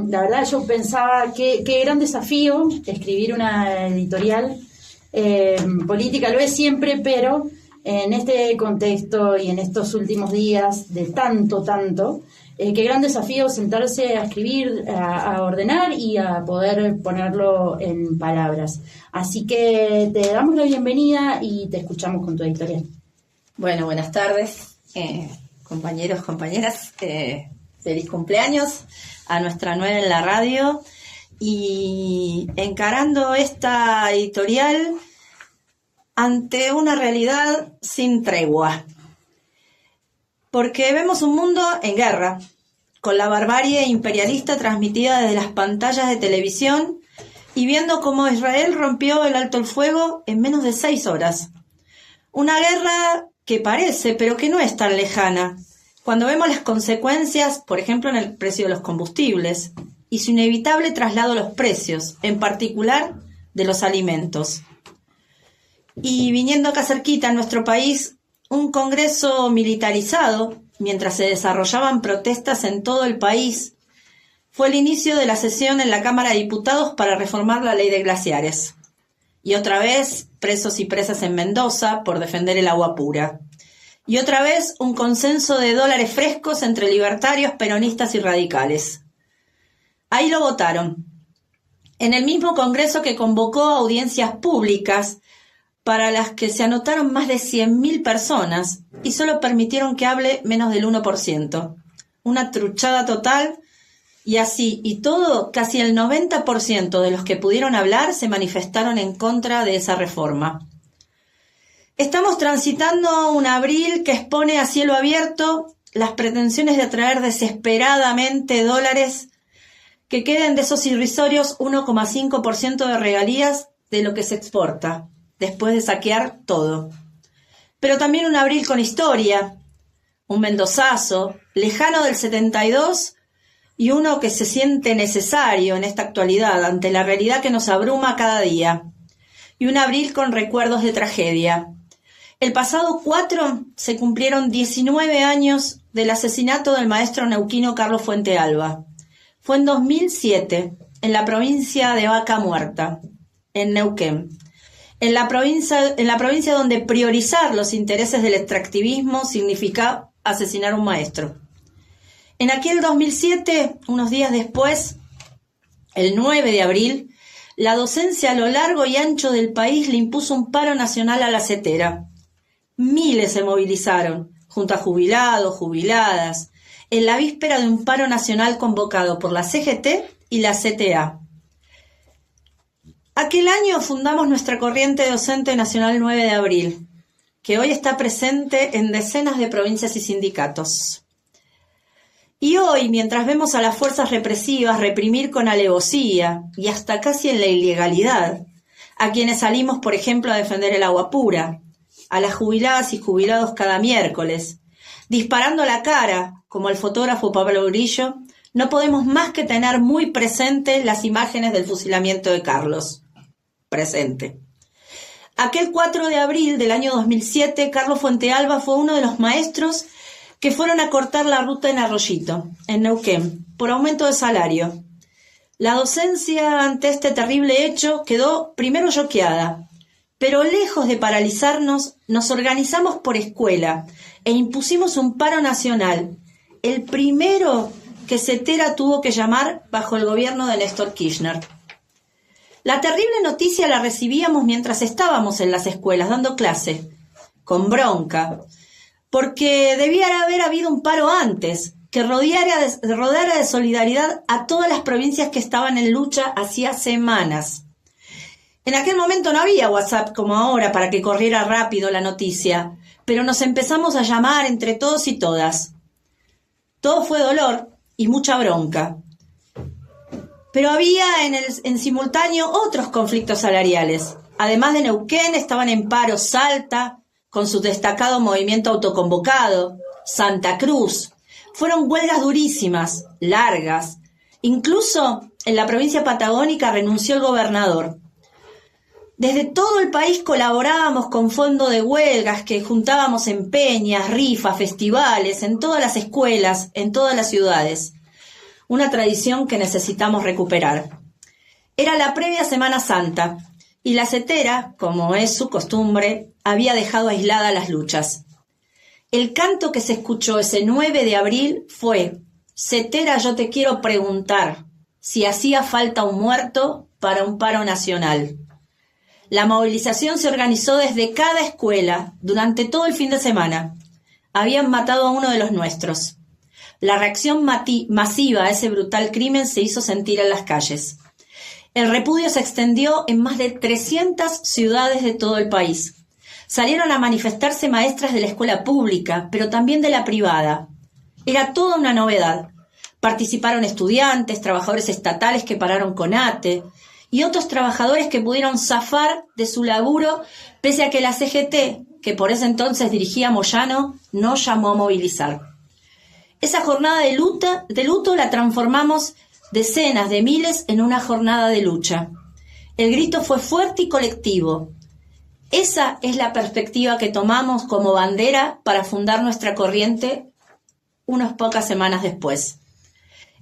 la verdad yo pensaba qué gran desafío escribir una editorial política, lo es siempre, pero en este contexto y en estos últimos días de tanto, qué gran desafío sentarse a escribir, a ordenar y a poder ponerlo en palabras. Así que te damos la bienvenida y te escuchamos con tu editorial. Bueno, buenas tardes, compañeros, compañeras. Feliz cumpleaños a nuestra nueva en la radio. Y encarando esta editorial ante una realidad sin tregua. Porque vemos un mundo en guerra, con la barbarie imperialista transmitida desde las pantallas de televisión y viendo cómo Israel rompió el alto el fuego en menos de 6 horas. Una guerra que parece, pero que no es tan lejana, cuando vemos las consecuencias, por ejemplo, en el precio de los combustibles y su inevitable traslado a los precios, en particular de los alimentos. Y viniendo acá cerquita en nuestro país, un Congreso militarizado, mientras se desarrollaban protestas en todo el país, fue el inicio de la sesión en la Cámara de Diputados para reformar la ley de glaciares. Y otra vez, presos y presas en Mendoza por defender el agua pura. Y otra vez, un consenso de dólares frescos entre libertarios, peronistas y radicales. Ahí lo votaron. En el mismo Congreso que convocó a audiencias públicas para las que se anotaron más de 100.000 personas y solo permitieron que hable menos del 1%. Una truchada total, y así y todo, casi el 90% de los que pudieron hablar se manifestaron en contra de esa reforma. Estamos transitando un abril que expone a cielo abierto las pretensiones de atraer desesperadamente dólares que queden de esos irrisorios 1,5% de regalías de lo que se exporta, después de saquear todo. Pero también un abril con historia, un mendozazo, lejano del 72, y uno que se siente necesario en esta actualidad ante la realidad que nos abruma cada día. Y un abril con recuerdos de tragedia. El pasado 4 se cumplieron 19 años del asesinato del maestro neuquino Carlos Fuentealba. Fue en 2007, en la provincia de Vaca Muerta, en Neuquén. En la provincia donde priorizar los intereses del extractivismo significa asesinar a un maestro. En aquel 2007, unos días después, el 9 de abril, la docencia a lo largo y ancho del país le impuso un paro nacional a la CETERA. Miles se movilizaron, junto a jubilados, jubiladas, en la víspera de un paro nacional convocado por la CGT y la CTA. Aquel año fundamos nuestra corriente docente nacional 9 de abril, que hoy está presente en decenas de provincias y sindicatos. Y hoy, mientras vemos a las fuerzas represivas reprimir con alevosía y hasta casi en la ilegalidad a quienes salimos, por ejemplo, a defender el agua pura, a las jubiladas y jubilados cada miércoles, disparando a la cara, como el fotógrafo Pablo Grillo, no podemos más que tener muy presentes las imágenes del fusilamiento de Carlos. Presente. Aquel 4 de abril del año 2007, Carlos Fuentealba fue uno de los maestros que fueron a cortar la ruta en Arroyito, en Neuquén, por aumento de salario. La docencia ante este terrible hecho quedó primero choqueada, pero lejos de paralizarnos, nos organizamos por escuela e impusimos un paro nacional, el primero que CETERA tuvo que llamar bajo el gobierno de Néstor Kirchner. La terrible noticia la recibíamos mientras estábamos en las escuelas dando clase, con bronca, porque debía haber habido un paro antes, que rodara de solidaridad a todas las provincias que estaban en lucha hacía semanas. En aquel momento no había WhatsApp como ahora para que corriera rápido la noticia, pero nos empezamos a llamar entre todos y todas. Todo fue dolor y mucha bronca. Pero había en simultáneo otros conflictos salariales. Además de Neuquén, estaban en paro Salta, con su destacado movimiento autoconvocado, Santa Cruz. Fueron huelgas durísimas, largas. Incluso en la provincia patagónica renunció el gobernador. Desde todo el país colaborábamos con fondo de huelgas que juntábamos en peñas, rifas, festivales, en todas las escuelas, en todas las ciudades. una tradición que necesitamos recuperar. Era la previa Semana Santa, y la setera, como es su costumbre, había dejado aisladas las luchas. El canto que se escuchó ese 9 de abril fue: setera, yo te quiero preguntar si hacía falta un muerto para un paro nacional. La movilización se organizó desde cada escuela durante todo el fin de semana. Habían matado a uno de los nuestros. La reacción masiva a ese brutal crimen se hizo sentir en las calles. El repudio se extendió en más de 300 ciudades de todo el país. Salieron a manifestarse maestras de la escuela pública, pero también de la privada. Era toda una novedad. Participaron estudiantes, trabajadores estatales que pararon con ATE y otros trabajadores que pudieron zafar de su laburo pese a que la CGT, que por ese entonces dirigía Moyano, no llamó a movilizar. Esa jornada de luto la transformamos decenas de miles en una jornada de lucha. El grito fue fuerte y colectivo. Esa es la perspectiva que tomamos como bandera para fundar nuestra corriente unas pocas semanas después.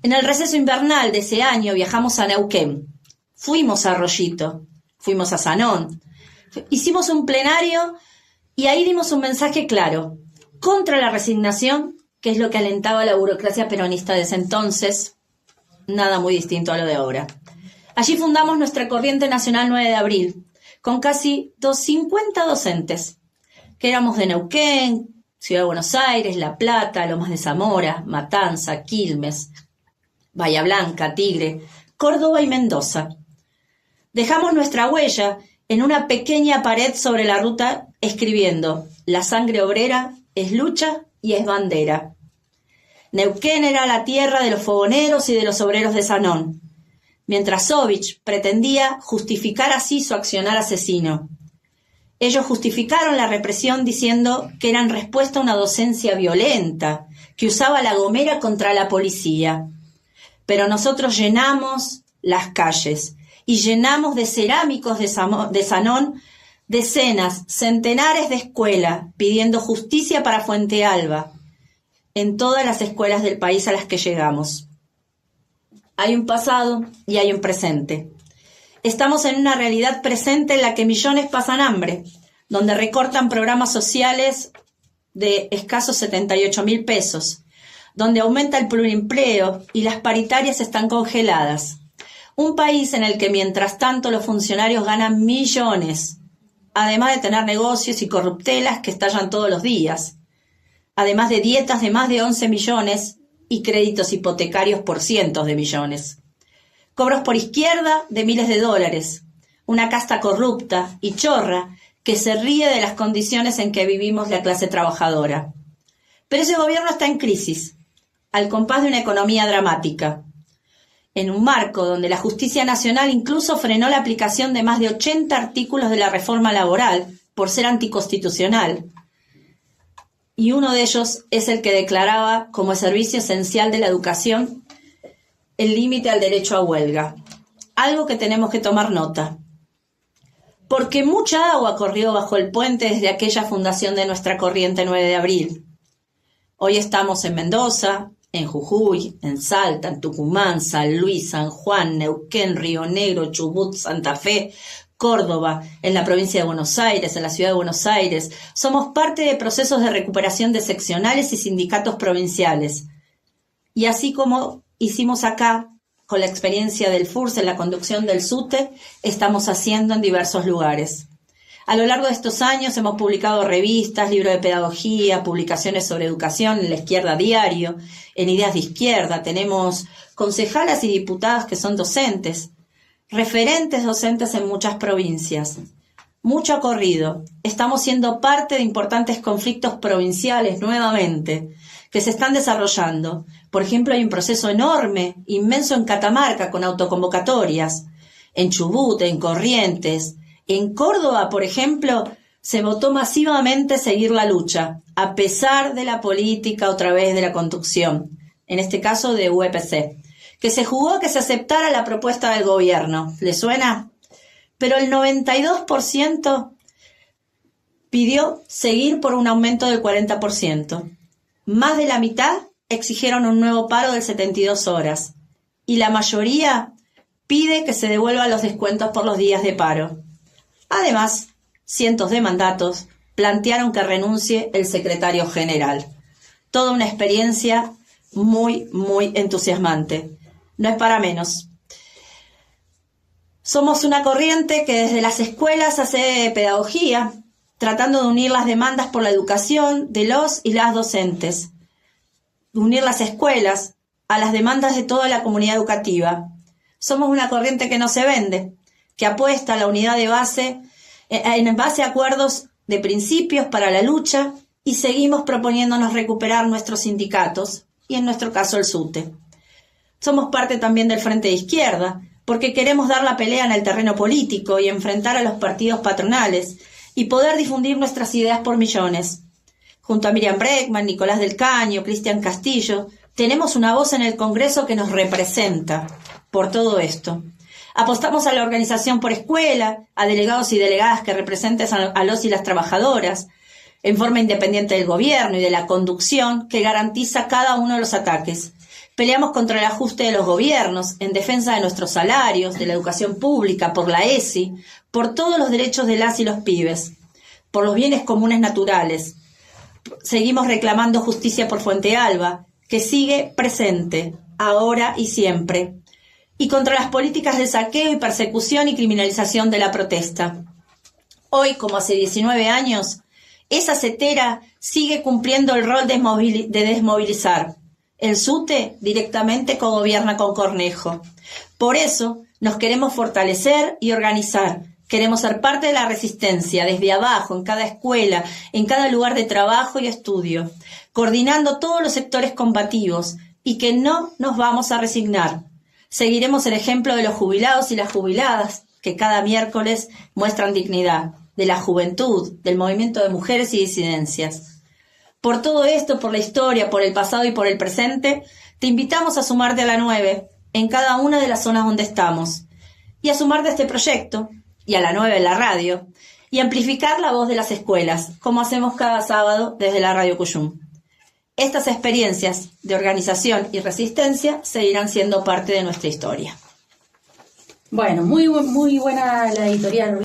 En el receso invernal de ese año viajamos a Neuquén. Fuimos a Arroyito, fuimos a Sanón. Hicimos un plenario y ahí dimos un mensaje claro, contra la resignación, que es lo que alentaba la burocracia peronista de ese entonces, nada muy distinto a lo de ahora. Allí fundamos nuestra corriente nacional 9 de abril, con casi 50 docentes, que éramos de Neuquén, Ciudad de Buenos Aires, La Plata, Lomas de Zamora, Matanza, Quilmes, Bahía Blanca, Tigre, Córdoba y Mendoza. Dejamos nuestra huella en una pequeña pared sobre la ruta escribiendo: la sangre obrera es lucha y es bandera. Neuquén era la tierra de los fogoneros y de los obreros de Sanón, mientras Sovich pretendía justificar así su accionar asesino. Ellos justificaron la represión diciendo que eran respuesta a una docencia violenta, que usaba la gomera contra la policía. Pero nosotros llenamos las calles y llenamos de cerámicos de Sanón decenas, centenares de escuelas pidiendo justicia para Fuente Alba, en todas las escuelas del país a las que llegamos. Hay un pasado y hay un presente. Estamos en una realidad presente en la que millones pasan hambre, donde recortan programas sociales de escasos 78.000 pesos, donde aumenta el plurimpleo y las paritarias están congeladas. Un país en el que mientras tanto los funcionarios ganan millones, además de tener negocios y corruptelas que estallan todos los días, además de dietas de más de 11 millones y créditos hipotecarios por cientos de millones. Cobros por izquierda de miles de dólares, una casta corrupta y chorra que se ríe de las condiciones en que vivimos la clase trabajadora. Pero ese gobierno está en crisis, al compás de una economía dramática, en un marco donde la Justicia Nacional incluso frenó la aplicación de más de 80 artículos de la reforma laboral por ser anticonstitucional. Y uno de ellos es el que declaraba como servicio esencial de la educación el límite al derecho a huelga. Algo que tenemos que tomar nota. Porque mucha agua corrió bajo el puente desde aquella fundación de nuestra corriente 9 de abril. Hoy estamos en Mendoza, en Jujuy, en Salta, en Tucumán, San Luis, San Juan, Neuquén, Río Negro, Chubut, Santa Fe, Córdoba, en la provincia de Buenos Aires, en la ciudad de Buenos Aires. Somos parte de procesos de recuperación de seccionales y sindicatos provinciales. Y así como hicimos acá, con la experiencia del FURS en la conducción del SUTE, estamos haciendo en diversos lugares. A lo largo de estos años hemos publicado revistas, libros de pedagogía, publicaciones sobre educación en La Izquierda Diario, en Ideas de Izquierda. Tenemos concejalas y diputadas que son docentes, referentes docentes en muchas provincias. Mucho ha corrido. Estamos siendo parte de importantes conflictos provinciales nuevamente, que se están desarrollando. Por ejemplo, hay un proceso enorme, inmenso en Catamarca, con autoconvocatorias. En Chubut, en Corrientes. En Córdoba, por ejemplo, se votó masivamente seguir la lucha, a pesar de la política otra vez de la conducción, en este caso de UPC, que se jugó a que se aceptara la propuesta del gobierno. ¿Le suena? Pero el 92% pidió seguir por un aumento del 40%. Más de la mitad exigieron un nuevo paro de 72 horas y la mayoría pide que se devuelvan los descuentos por los días de paro. Además, cientos de mandatos plantearon que renuncie el secretario general. Toda una experiencia muy, muy entusiasmante. No es para menos. Somos una corriente que desde las escuelas hace pedagogía, tratando de unir las demandas por la educación de los y las docentes, unir las escuelas a las demandas de toda la comunidad educativa. Somos una corriente que no se vende, que apuesta a la unidad de base, en base a acuerdos de principios para la lucha, y seguimos proponiéndonos recuperar nuestros sindicatos, y en nuestro caso el SUTE. Somos parte también del Frente de Izquierda, porque queremos dar la pelea en el terreno político y enfrentar a los partidos patronales y poder difundir nuestras ideas por millones. Junto a Miriam Bregman, Nicolás del Caño, Cristian Castillo, tenemos una voz en el Congreso que nos representa por todo esto. Apostamos a la organización por escuela, a delegados y delegadas que representen a los y las trabajadoras, en forma independiente del gobierno y de la conducción que garantiza cada uno de los ataques. Peleamos contra el ajuste de los gobiernos, en defensa de nuestros salarios, de la educación pública, por la ESI, por todos los derechos de las y los pibes, por los bienes comunes naturales. Seguimos reclamando justicia por Fuente Alba, que sigue presente, ahora y siempre, y contra las políticas de saqueo y persecución y criminalización de la protesta. Hoy, como hace 19 años, esa cetera sigue cumpliendo el rol de desmovilizar. El SUTE directamente cogobierna con Cornejo. Por eso nos queremos fortalecer y organizar. Queremos ser parte de la resistencia, desde abajo, en cada escuela, en cada lugar de trabajo y estudio, coordinando todos los sectores combativos, y que no nos vamos a resignar. Seguiremos el ejemplo de los jubilados y las jubiladas, que cada miércoles muestran dignidad, de la juventud, del movimiento de mujeres y disidencias. Por todo esto, por la historia, por el pasado y por el presente, te invitamos a sumarte a la 9 en cada una de las zonas donde estamos, y a sumarte a este proyecto, y a la 9 en la radio, y amplificar la voz de las escuelas, como hacemos cada sábado desde la Radio Cuyum. Estas experiencias de organización y resistencia seguirán siendo parte de nuestra historia. Bueno, muy buena la editorial.